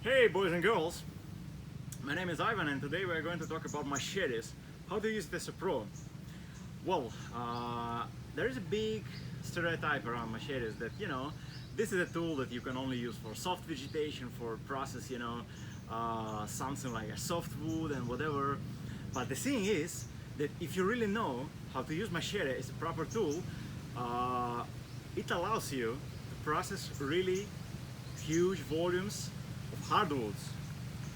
Hey boys and girls, my name is Ivan and today we are going to talk about machetes, how to use it as a pro. Well, there is a big stereotype around machetes that, this is a tool that you can only use for soft vegetation, for process, something like a soft wood and whatever. But the thing is that if you really know how to use machete as a proper tool, it allows you to process really huge volumes of hardwoods.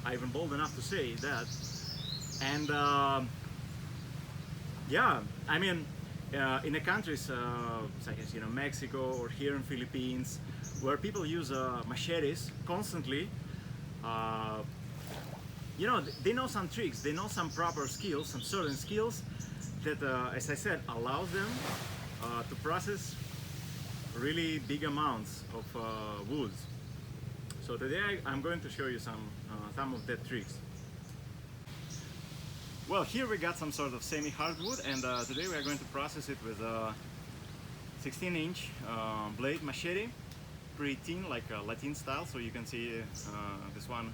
I'm even bold enough to say that. And yeah, I mean, in the countries such as Mexico or here in Philippines, where people use machetes constantly, they know some tricks, they know some proper skills, some certain skills that, as I said, allows them to process really big amounts of woods. So today I'm going to show you some of that tricks. Well, here we got some sort of semi-hardwood, and today we are going to process it with a 16-inch blade machete, pretty thin, like a Latin style. So you can see this one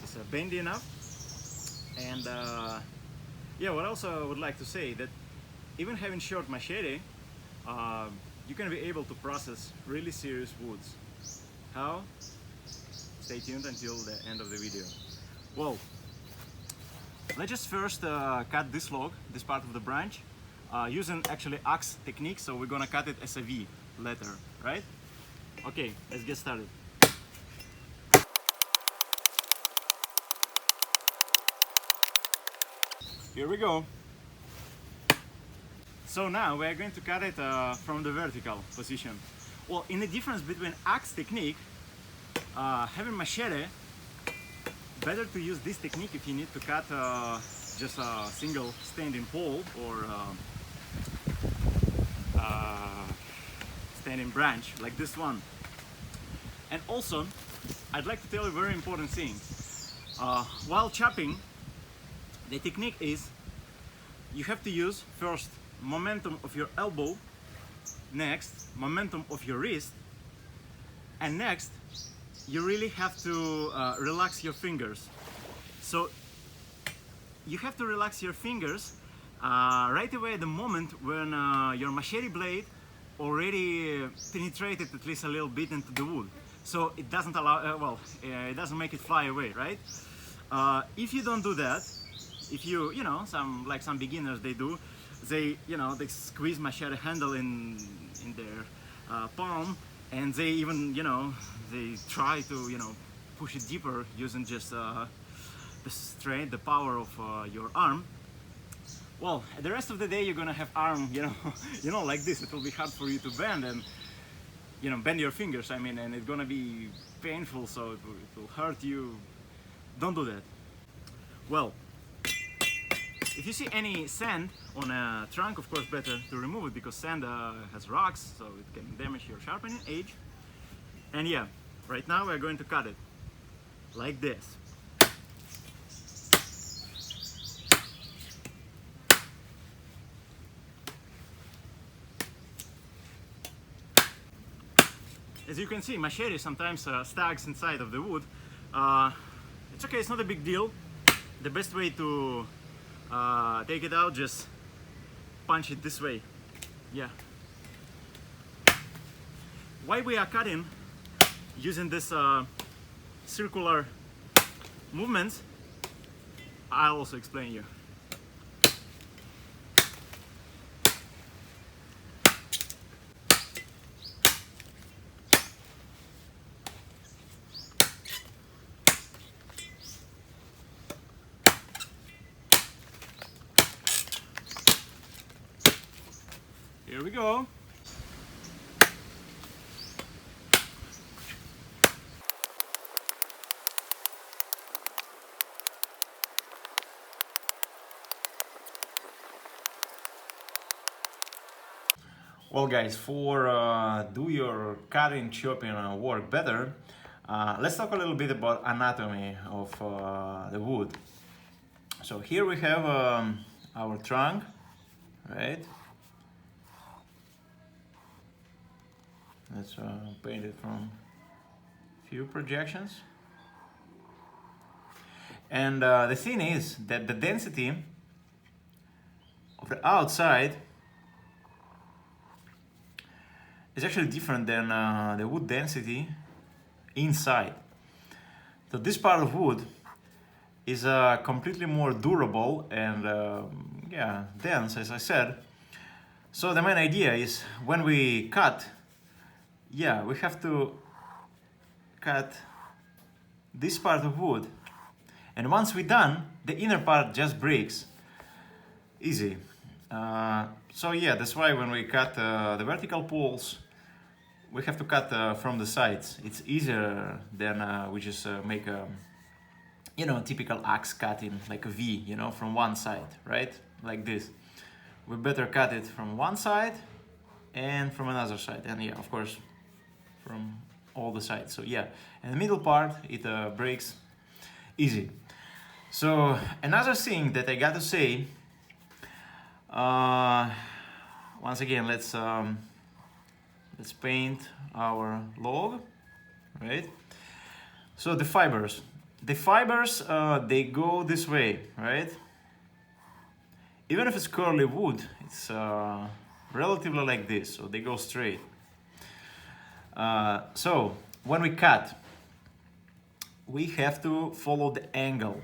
is bendy enough. And yeah, what else I would like to say that even having short machete, you can be able to process really serious woods. How? Stay tuned until the end of the video. Well, let's just first cut this log, this part of the branch, using actually axe technique. So we're gonna cut it as a V letter, right? Okay, let's get started. Here we go. So now we're going to cut it from the vertical position. Well, in the difference between axe technique, having machete, better to use this technique if you need to cut just a single standing pole or standing branch like this one. And also, I'd like to tell you a very important thing. While chopping, the technique is you have to use first momentum of your elbow, next momentum of your wrist, and next you really have to relax your fingers. So you have to relax your fingers right away at the moment when your machete blade already penetrated at least a little bit into the wood. So it doesn't allow, it doesn't make it fly away, right? If you don't do that, if you, some beginners, they do, they squeeze machete handle in their palm, and they even, they try to, push it deeper using just the strength, the power of your arm. Well, the rest of the day you're gonna have arm, like this. It will be hard for you to bend and, bend your fingers. I mean, and it's gonna be painful, so it will hurt you. Don't do that. Well, if you see any sand on a trunk, of course, better to remove it because sand has rocks, so it can damage your sharpening edge. And yeah, right now we're going to cut it like this. As you can see, machete sometimes stags inside of the wood. It's okay, it's not a big deal. The best way to take it out, just punch it this way. Yeah. Why we are cutting using this circular movements, I'll also explain you. Here we go. Well guys, for do your cutting, chopping work better, let's talk a little bit about anatomy of the wood. So here we have our trunk, right? Let's paint it from few projections. And the thing is that the density of the outside is actually different than the wood density inside. So this part of wood is completely more durable and yeah, dense, as I said. So the main idea is when we cut, yeah, we have to cut this part of wood, and once we're done, the inner part just breaks. Easy. So yeah, that's why when we cut the vertical poles, we have to cut from the sides. It's easier than we just make a, you know, typical axe cutting, like a V, you know, from one side, right? Like this. We better cut it from one side and from another side, and yeah, of course, from all the sides. So yeah, and the middle part, it breaks easy. So another thing that I got to say, once again, let's paint our log, right? So the fibers, they go this way, right? Even if it's curly wood, it's relatively like this, so they go straight. So when we cut, we have to follow the angle,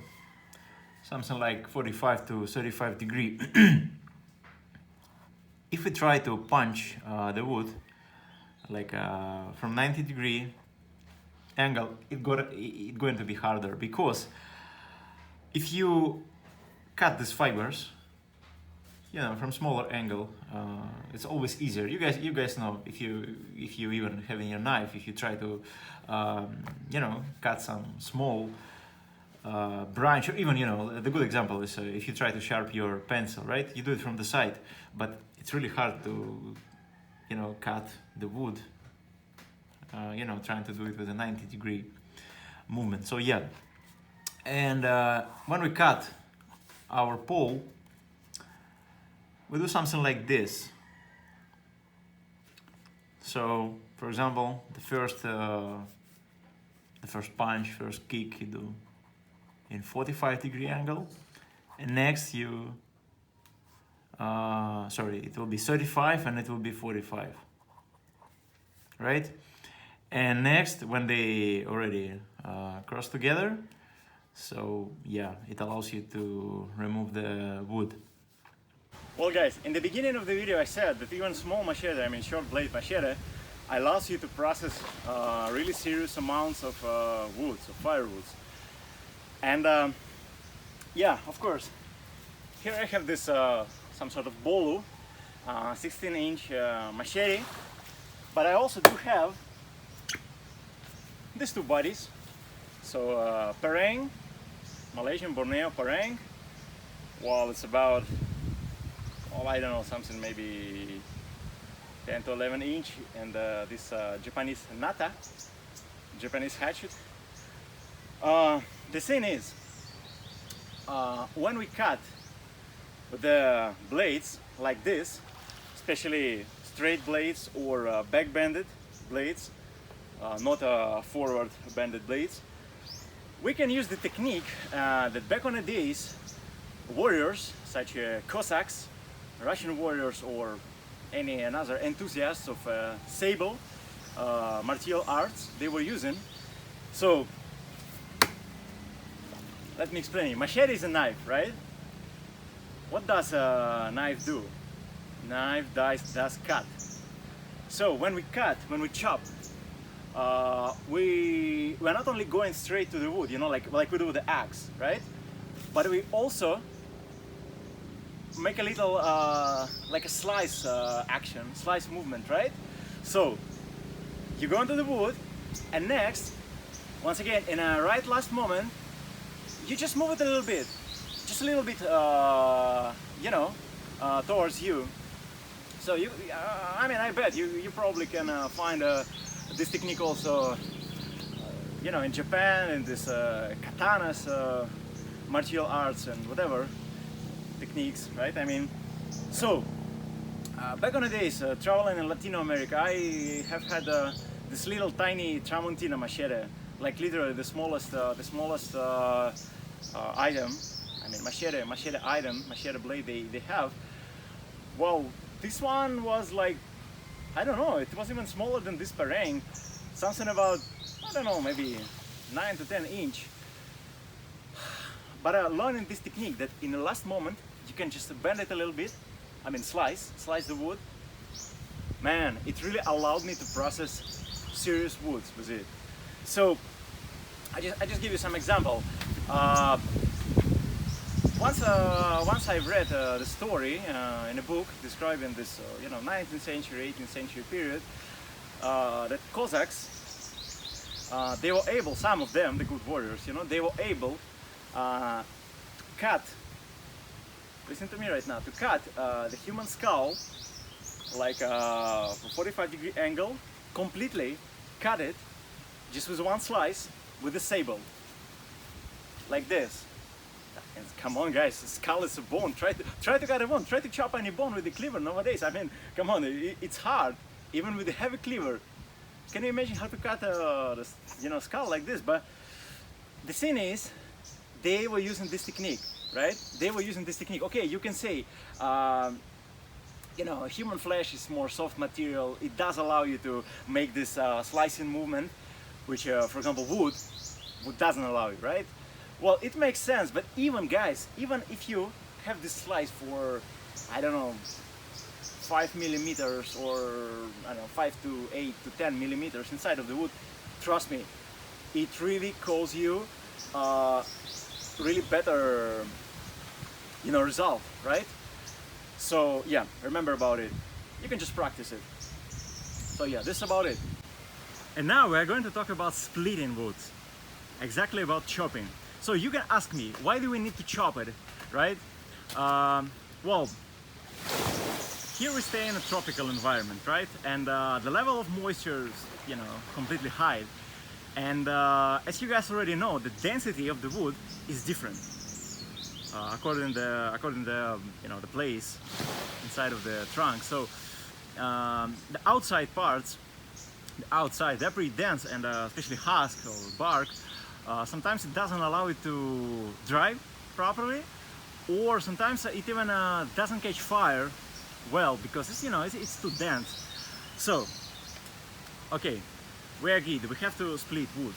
something like 45 to 35 degree. If we try to punch the wood like from 90 degree angle, it's going to be harder, because if you cut these fibers, you know, from smaller angle, it's always easier. You guys know, if you even having your knife, if you try to you know, cut some small branch, or even, you know, the good example is if you try to sharpen your pencil, right? You do it from the side, but it's really hard to, you know, cut the wood, you know, trying to do it with a 90 degree movement. So yeah, and when we cut our pole, we do something like this. So for example, the first punch, first kick, you do in 45 degree angle, and next you sorry, it will be 35 and it will be 45, right? And next, when they already cross together, so yeah, it allows you to remove the wood. Well guys, in the beginning of the video I said that even small machete, I mean short blade machete, allows you to process really serious amounts of woods, of firewoods. And yeah, of course, here I have this some sort of bolu, 16-inch machete, but I also do have these two bodies. So parang, Malaysian Borneo parang, well, it's about, well, I don't know, something maybe 10 to 11 inch, and this Japanese nata, Japanese hatchet. The thing is, when we cut the blades like this, especially straight blades or back-bended blades, not forward bended blades, we can use the technique that back on the days warriors such as Cossacks, Russian warriors, or any another enthusiasts of sable martial arts, they were using. So let me explain. Machete is a knife, right? What does a knife do? Knife does cut. So when we cut, when we chop, we're not only going straight to the wood, you know, like we do with the axe, right? But we also make a little like a slice action, slice movement, right? So you go into the wood, and next, once again, in a right last moment, you just move it a little bit, just a little bit, you know, towards you. So you, I mean, I bet you probably can find this technique also, you know, in Japan, in this katanas, martial arts and whatever techniques, right? I mean, so back on the days, traveling in Latino America, I have had this little tiny Tramontina machete, like literally the smallest item, I mean machete item, machete blade they have, well, this one was like, I don't know, it was even smaller than this parang, something about, I don't know, maybe 9 to 10 inch. But learning this technique that in the last moment you can just bend it a little bit, I mean slice the wood, man, it really allowed me to process serious woods with it. So I just give you some example. Once I read the story in a book describing this 19th century, 18th century period, that Cossacks, they were able, some of them, the good warriors, they were able to cut, listen to me right now, to cut the human skull like a 45-degree angle, completely cut it just with one slice with a sable, like this. And come on guys, the skull is a bone, try to cut a bone, try to chop any bone with the cleaver nowadays. I mean, come on, it's hard, even with a heavy cleaver. Can you imagine how to cut a skull like this? But the thing is, they were using this technique, right? They were using this technique. Okay, you can say, human flesh is more soft material. It does allow you to make this slicing movement, which, for example, wood doesn't allow you, right? Well, it makes sense, but even guys, even if you have this slice for, I don't know, 5 millimeters or, I don't know, 5 to 8 to 10 millimeters inside of the wood, trust me, it really causes you really better, result, right? So yeah, remember about it. You can just practice it. So yeah, this is about it. And now we're going to talk about splitting wood, exactly about chopping. So you can ask me, why do we need to chop it, right? Well, here we stay in a tropical environment, right? And the level of moisture is, completely high. And as you guys already know, the density of the wood is different according to the place inside of the trunk. So the outside parts, they're pretty dense, and especially husk or bark. Sometimes it doesn't allow it to dry properly, or sometimes it even doesn't catch fire well because it's too dense. So, okay, we agreed we have to split wood.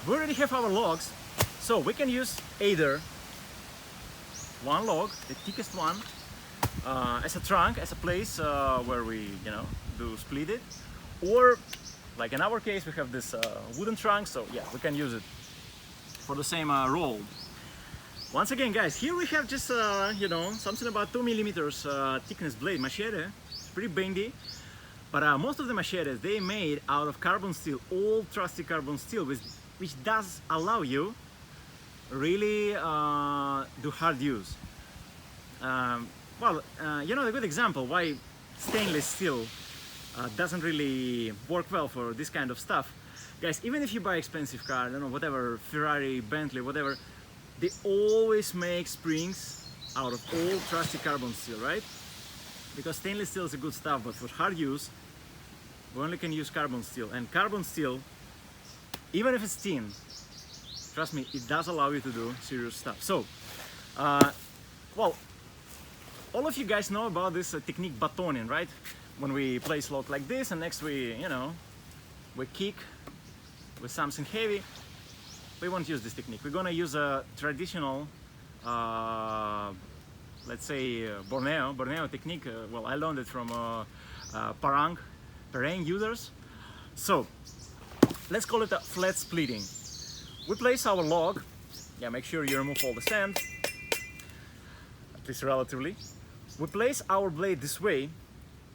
We already have our logs, so we can use either one log, the thickest one, as a trunk, as a place where we do split it, or like in our case we have this wooden trunk, so yeah, we can use it for the same roll. Once again guys, here we have just something about 2 millimeters thickness blade machete. It's pretty bendy, but most of the machetes, they made out of carbon steel, old trusty carbon steel, which does allow you really do hard use. A good example why stainless steel doesn't really work well for this kind of stuff. Guys, even if you buy expensive car, whatever, Ferrari, Bentley, whatever, they always make springs out of old trusty carbon steel, right? Because stainless steel is a good stuff, but for hard use, we only can use carbon steel. And carbon steel, even if it's thin, trust me, it does allow you to do serious stuff. So, well, all of you guys know about this technique batoning, right? When we place log like this, and next we kick with something heavy. We won't use this technique. We're gonna use a traditional, let's say, Borneo technique. Well, I learned it from parang users. So let's call it a flat splitting. We place our log. Yeah, make sure you remove all the sand, at least relatively. We place our blade this way,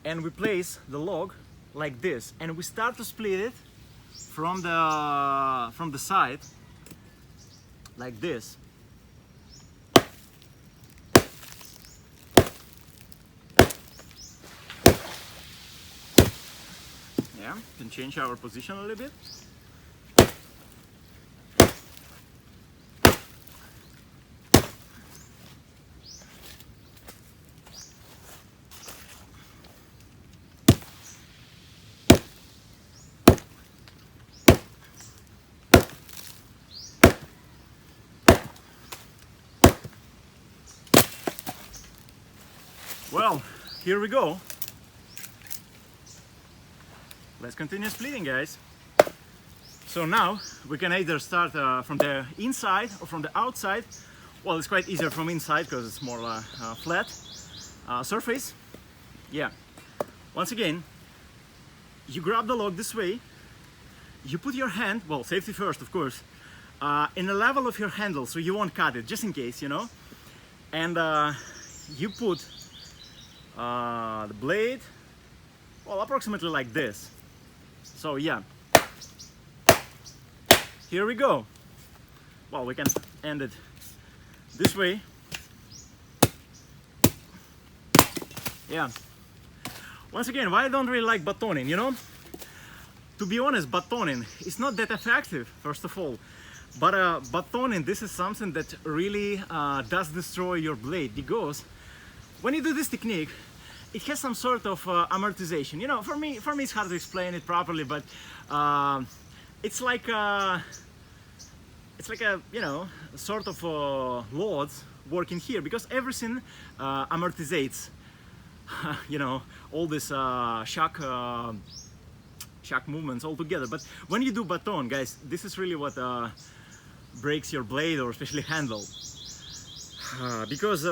and we place the log like this, and we start to split it from the side like this. Yeah, can change our position a little bit. Well, here we go. Let's continue splitting, guys. So now we can either start from the inside or from the outside. Well, it's quite easier from inside because it's more flat surface. Yeah. Once again, you grab the log this way. You put your hand, well, safety first, of course, in the level of your handle, so you won't cut it, just in case, you know. And you put the blade, well, approximately like this. So yeah, here we go. Well, we can end it this way. Yeah. Once again, why I don't really like batoning, you know? To be honest, batoning is not that effective, first of all. But batoning, this is something that really does destroy your blade, because when you do this technique, it has some sort of amortization. You know, for me it's hard to explain it properly, but it's like a you know, sort of loads working here, because everything amortizes. You know, all this shock movements all together. But when you do baton, guys, this is really what breaks your blade, or especially handle, because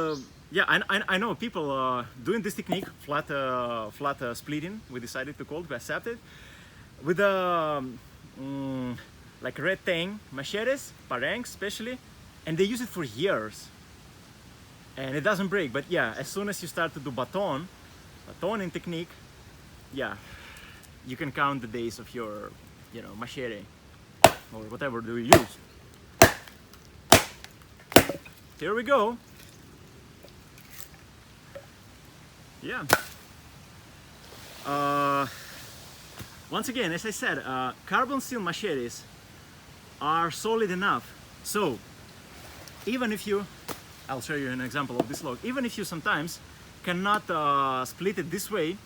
yeah, I know people doing this technique, flat splitting, we decided to call it, we accepted, with like red tang machetes, parangs especially, and they use it for years and it doesn't break. But yeah, as soon as you start to do batoning technique, yeah, you can count the days of your, you know, machete or whatever do you use. Here we go. Yeah. Once again, as I said, carbon steel machetes are solid enough. So even if you, I'll show you an example of this log, even if you sometimes cannot split it this way,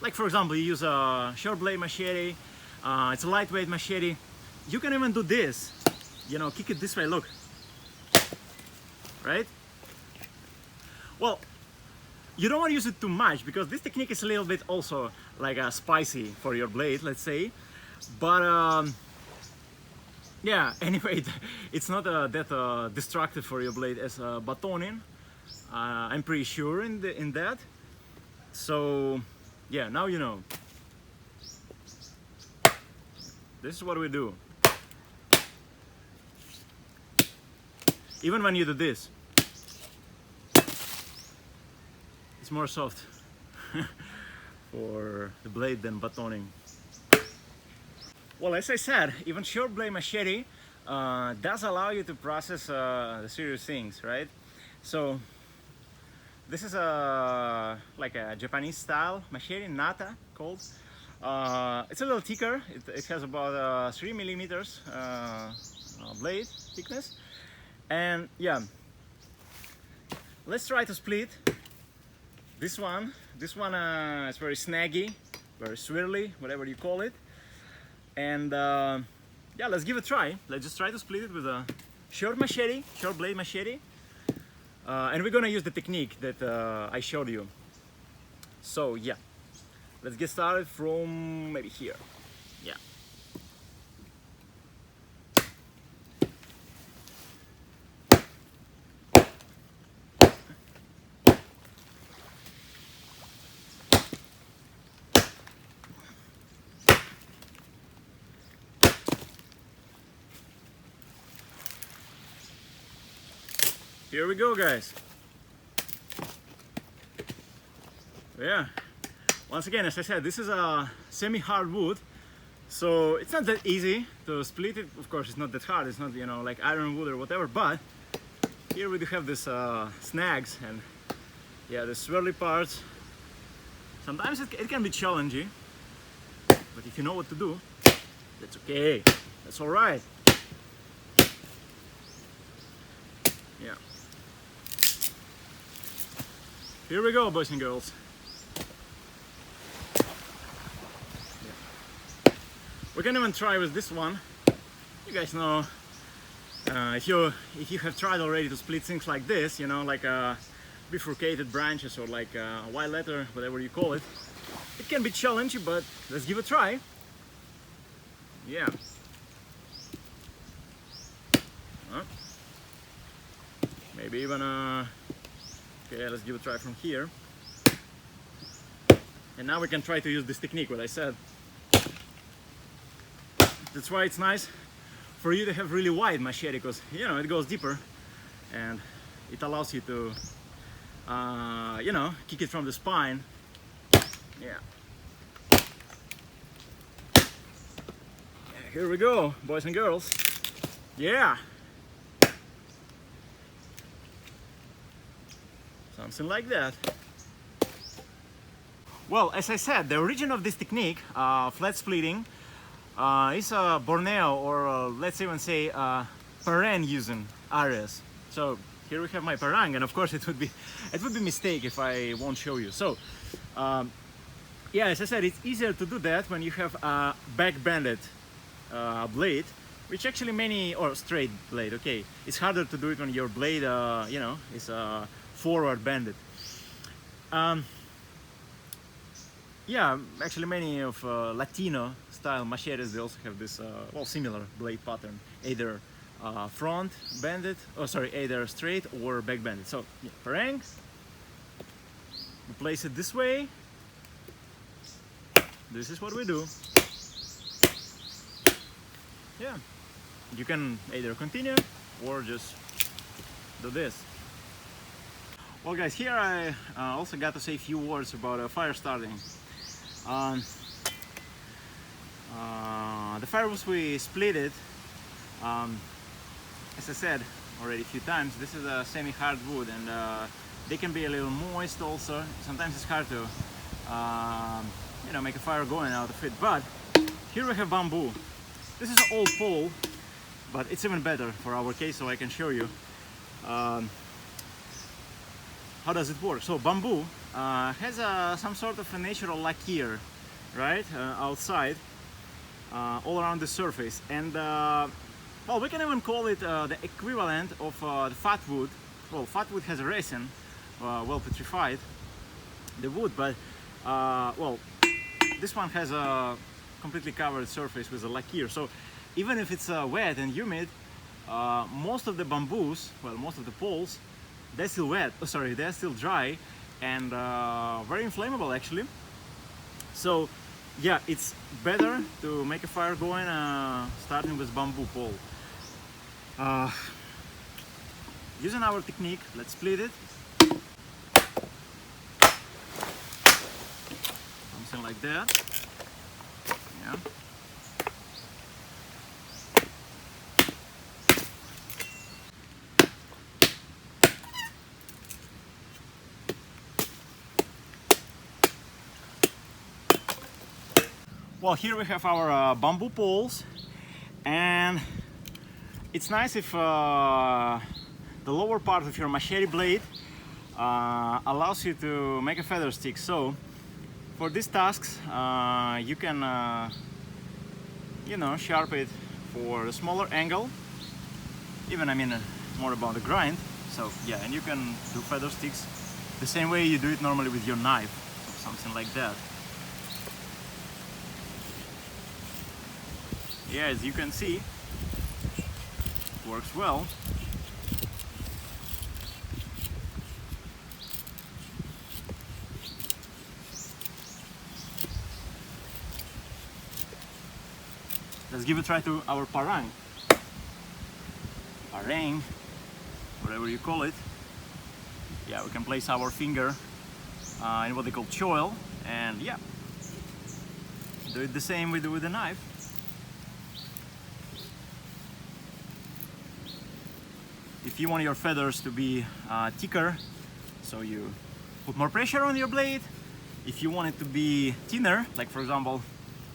like for example you use a short blade machete, it's a lightweight machete, you can even do this, you know, kick it this way, look, right? Well, you don't want to use it too much, because this technique is a little bit also like spicy for your blade, let's say. But yeah, anyway, it's not that destructive for your blade as batoning. I'm pretty sure in that. So yeah, now you know. This is what we do. Even when you do this, it's more soft for the blade than batoning. Well, as I said, even short blade machete does allow you to process the serious things, right? So this is like a Japanese style machete, nata called. It's a little thicker. It has about 3 millimeters blade thickness. And yeah, let's try to split this one. This one is very snaggy, very swirly, whatever you call it. And yeah, let's give it a try. Let's just try to split it with a short machete, short blade machete. And we're gonna use the technique that I showed you. So yeah, let's get started from maybe here. Yeah. Here we go, guys. Yeah, once again, as I said, this is a semi-hard wood, so it's not that easy to split it. Of course, it's not that hard. It's not, you know, like iron wood or whatever, but here we do have this snags and yeah, the swirly parts. Sometimes it can be challenging, but if you know what to do, that's okay. That's all right. Yeah. Here we go, boys and girls. Yeah. We can even try with this one. You guys know, if you have tried already to split things like this, you know, like bifurcated branches or like white leather, whatever you call it. It can be challenging, but let's give it a try. Yeah. Maybe even okay, let's give it a try from here. And now we can try to use this technique, what I said. That's why it's nice for you to have really wide machete, because you know it goes deeper and it allows you to you know, kick it from the spine. Yeah. Here we go, boys and girls. Yeah. Something like that. Well, as I said, the origin of this technique, flat splitting, is Borneo, or let's even say Parang using areas. So here we have my Parang, and of course it would be a mistake if I won't show you. So yeah, as I said, it's easier to do that when you have a back-bended blade, which actually many, or straight blade. Okay, it's harder to do it when your blade, you know, is forward bended. Yeah, actually many of Latino style machetes, they also have this well, similar blade pattern, either front bended, oh sorry, either straight or back bended. So yeah, Parang, we place it this way. This is what we do. Yeah, you can either continue or just do this. Well guys, here I also got to say a few words about fire starting. The firewood we split it, as I said already a few times, this is a semi-hard wood, and they can be a little moist also. Sometimes it's hard to you know, make a fire going out of it. But here we have bamboo. This is an old pole, but it's even better for our case, so I can show you how does it work. So bamboo has some sort of a natural lacquer, right, outside, all around the surface, and well, we can even call it the equivalent of the fat wood. Well, fat wood has a resin, well petrified, the wood, but well, this one has a completely covered surface with a lacquer. So even if it's wet and humid, most of the bamboos, well, most of the poles, they're still wet, oh, sorry, they're still dry and very inflammable actually. So yeah, it's better to make a fire going starting with bamboo pole. Using our technique, let's split it. Something like that. Yeah. Well, here we have our bamboo poles, and it's nice if the lower part of your machete blade allows you to make a feather stick. So for these tasks you can you know, sharp it for a smaller angle, even, I mean, more about the grind. So yeah, and you can do feather sticks the same way you do it normally with your knife, so something like that. Yeah, as you can see, it works well. Let's give a try to our Parang, whatever you call it. Yeah, we can place our finger in what they call choil, and yeah, do it the same we do with the knife. If you want your feathers to be thicker, so you put more pressure on your blade. If you want it to be thinner, like for example,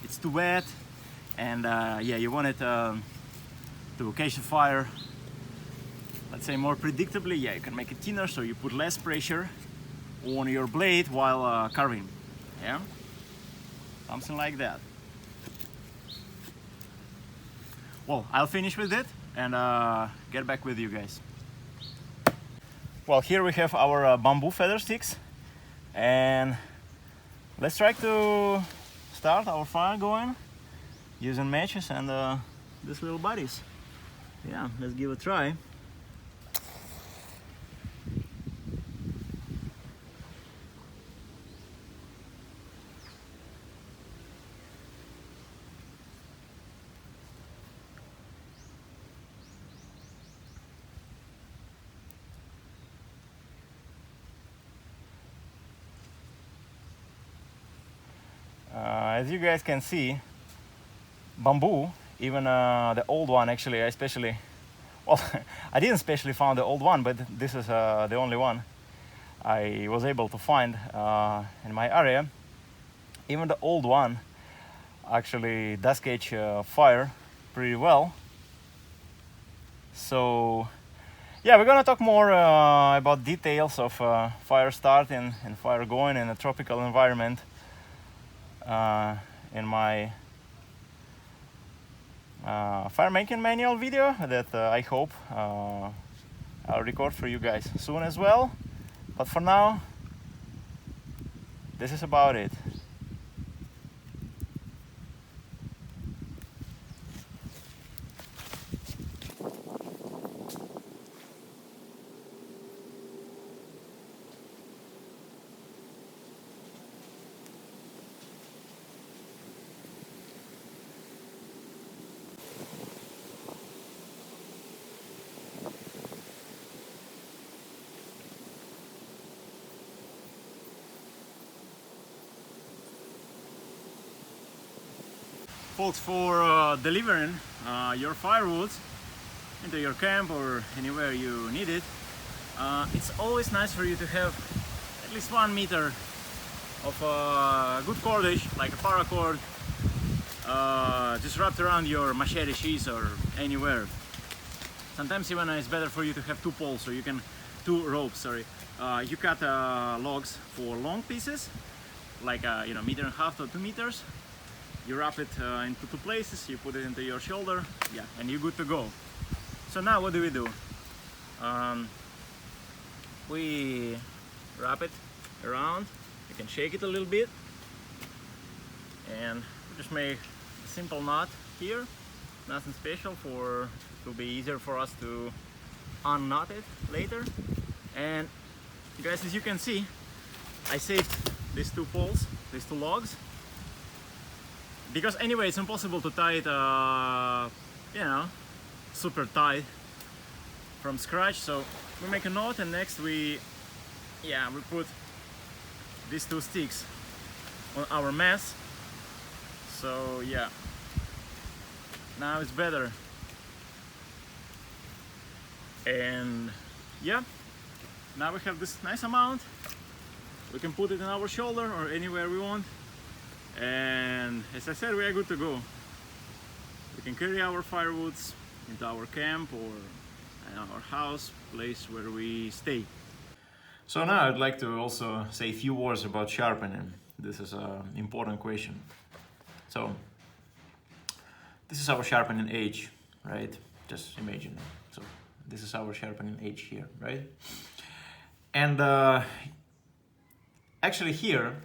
it's too wet, and yeah, you want it to catch the fire, let's say more predictably, yeah, you can make it thinner, so you put less pressure on your blade while carving. Yeah, something like that. Well, I'll finish with it and get back with you guys. well, here we have our bamboo feather sticks, and let's try to start our fire going using matches and these little buddies. Yeah, let's give it a try. As you guys can see, bamboo, even the old one, actually, well, I didn't specially found the old one, but this is the only one I was able to find in my area. Even the old one actually does catch fire pretty well. So yeah, we're gonna talk more about details of fire starting and fire going in a tropical environment in my fire making manual video that I hope I'll record for you guys soon as well. But for now, this is about it. Folks, for delivering your firewood into your camp or anywhere you need it, it's always nice for you to have at least 1 meter of good cordage, like a paracord, just wrapped around your machete sheath or anywhere. Sometimes even it's better for you to have 2 poles, so you can, 2 ropes, sorry. You cut logs for long pieces, like you know, 1.5 to 2 meters. You wrap it into 2 places, you put it into your shoulder, yeah, and you're good to go. So now what do? We wrap it around, you can shake it a little bit, and just make a simple knot here, nothing special, for it will be easier for us to unknot it later. And guys, as you can see, I saved these 2 poles, these 2 logs, because anyway it's impossible to tie it you know, super tight from scratch. So we make a knot, and next we put these 2 sticks on our mess. So yeah, now it's better. And yeah, now we have this nice amount. We can put it on our shoulder or anywhere we want. And as I said, we are good to go. We can carry our firewoods into our camp or our house, place where we stay. So now I'd like to also say a few words about sharpening. This is an important question. So this is our sharpening edge, right? Just imagine it. So this is our sharpening edge here, right? And actually here,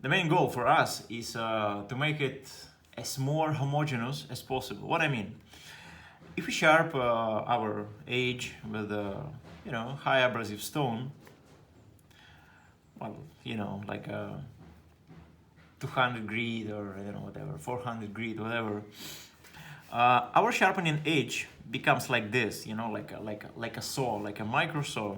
the main goal for us is to make it as more homogeneous as possible. What I mean, if we sharp our edge with you know, high abrasive stone, well, you know, like a 200 grit or you know, whatever, 400 grit, whatever, our sharpening edge becomes like this, you know, like a saw, like a micro saw.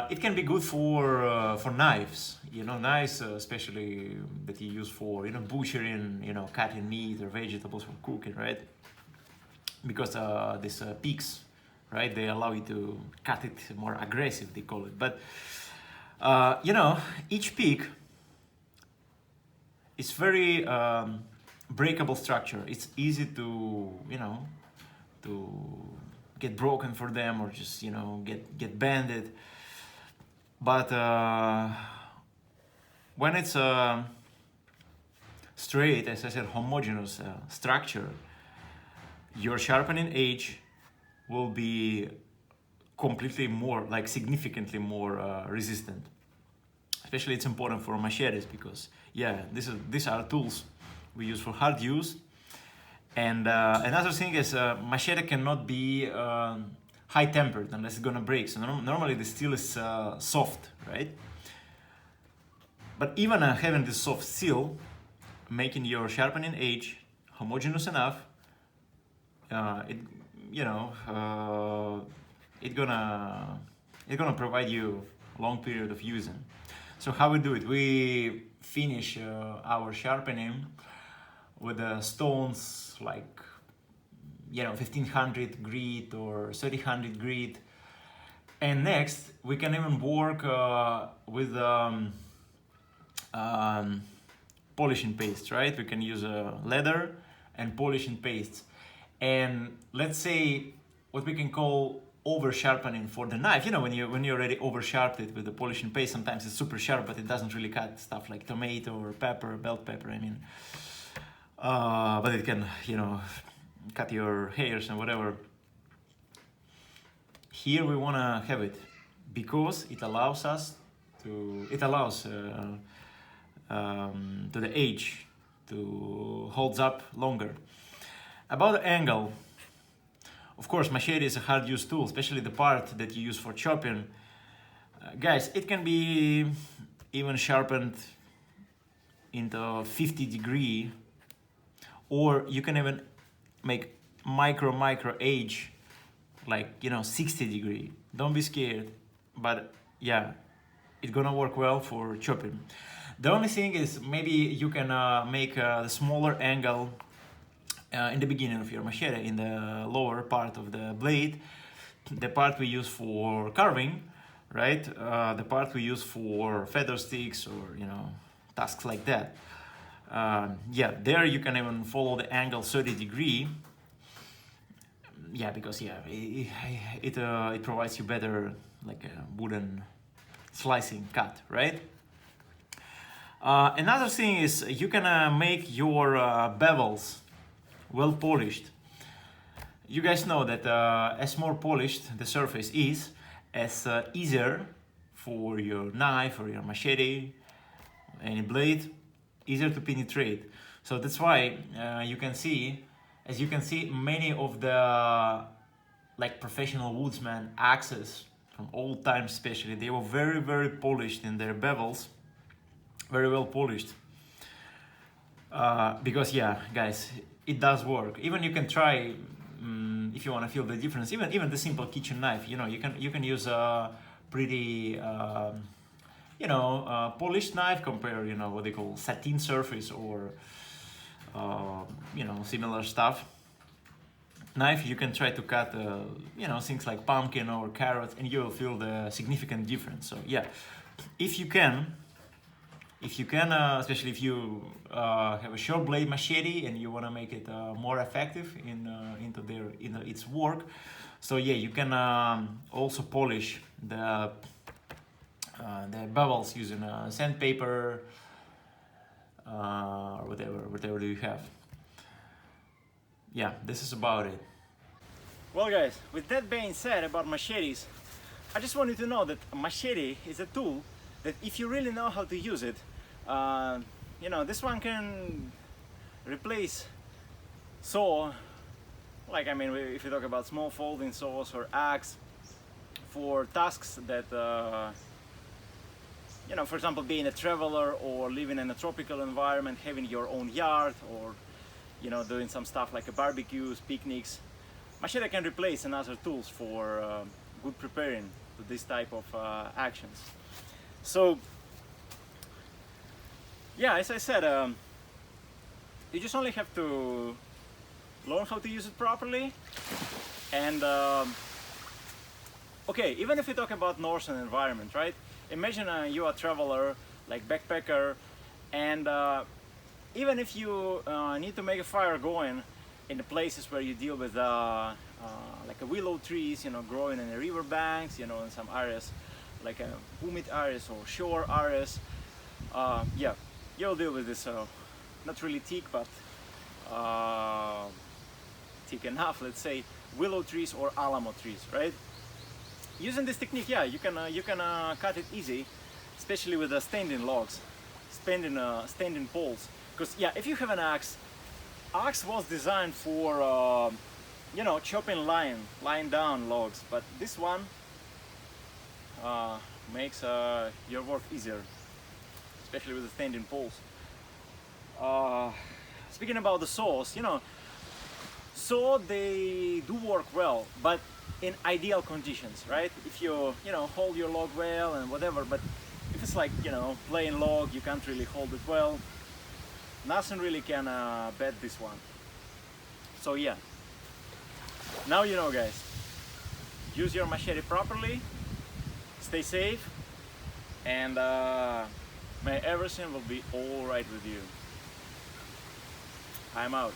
It can be good for knives, you know, knives especially that you use for, you know, butchering, you know, cutting meat or vegetables for cooking, right? Because these peaks, right, they allow you to cut it more aggressive, they call it. But you know, each peak is very breakable structure. It's easy to, you know, to get broken for them or just, you know, get bended. But when it's a straight, as I said, homogeneous structure, your sharpening edge will be completely more, like significantly more resistant. Especially it's important for machetes because yeah, these are tools we use for hard use. And another thing is machete cannot be high tempered unless it's gonna break. So normally the steel is soft, right? But even having this soft steel, making your sharpening edge homogeneous enough, it gonna provide you a long period of using. So how we do it? We finish our sharpening with stones like 1500 grit or 3000 grit, and next we can even work with polishing paste, right? We can use leather and polishing paste, and let's say what we can call over sharpening for the knife. When you already over sharpened it with the polishing paste, sometimes it's super sharp but it doesn't really cut stuff like tomato or pepper, bell pepper, I mean, but it can cut your hairs and whatever. Here we want to have it because it allows to the edge to holds up longer. About the angle, of course, machete is a hard use tool, especially the part that you use for chopping. Guys, it can be even sharpened into 50 degree, or you can even make micro edge like 60 degree. Don't be scared, but yeah, it's gonna work well for chopping. The only thing is maybe you can make the smaller angle in the beginning of your machete, in the lower part of the blade, the part we use for carving, right? The part we use for feather sticks or tasks like that. Yeah, there you can even follow the angle 30 degree. Yeah, because it provides you better like a wooden slicing cut, right? Another thing is you can make your bevels well polished. You guys know that as more polished the surface is, as easier for your knife or your machete, any blade, easier to penetrate. So that's why you can see many of the like professional woodsman axes from old times especially, they were very, very polished in their bevels, very well polished. Because yeah, guys, it does work. Even you can try if you want to feel the difference. Even the simple kitchen knife, you can use a pretty polished knife compare what they call satin surface or similar stuff. Knife, you can try to cut things like pumpkin or carrot, and you'll feel the significant difference. So yeah, if you can, especially if you have a short blade machete and you want to make it more effective into its work, so yeah, you can also polish the bevels using sandpaper or whatever do you have. Yeah, this is about it. Well guys, with that being said about machetes, I just want you to know that a machete is a tool that if you really know how to use it, this one can replace saw, like if you talk about small folding saws or axe for tasks that for example, being a traveler or living in a tropical environment, having your own yard, or doing some stuff like barbecues, picnics. Machete can replace another tools for good preparing to this type of actions. So yeah, as I said, you just only have to learn how to use it properly. And okay, even if we talk about northern environment, right? Imagine you are a traveler, like backpacker, and even if you need to make a fire going in the places where you deal with like a willow trees, growing in the river banks, in some areas like humid areas or shore areas, yeah, you'll deal with this not really thick, but thick enough, let's say, willow trees or alamo trees, right? using this technique, yeah, you can cut it easy, especially with the standing logs, standing poles. Because yeah, if you have an axe was designed for you know, chopping lying down logs, but this one makes your work easier, especially with the standing poles. Speaking about the saws, you know, they do work well, but in ideal conditions, right? If you know, hold your log well and whatever, but if it's like, you know, plain log, you can't really hold it well, nothing really can beat this one. So yeah, now you know, guys. Use your machete properly, stay safe, and may everything will be all right with you. I'm out.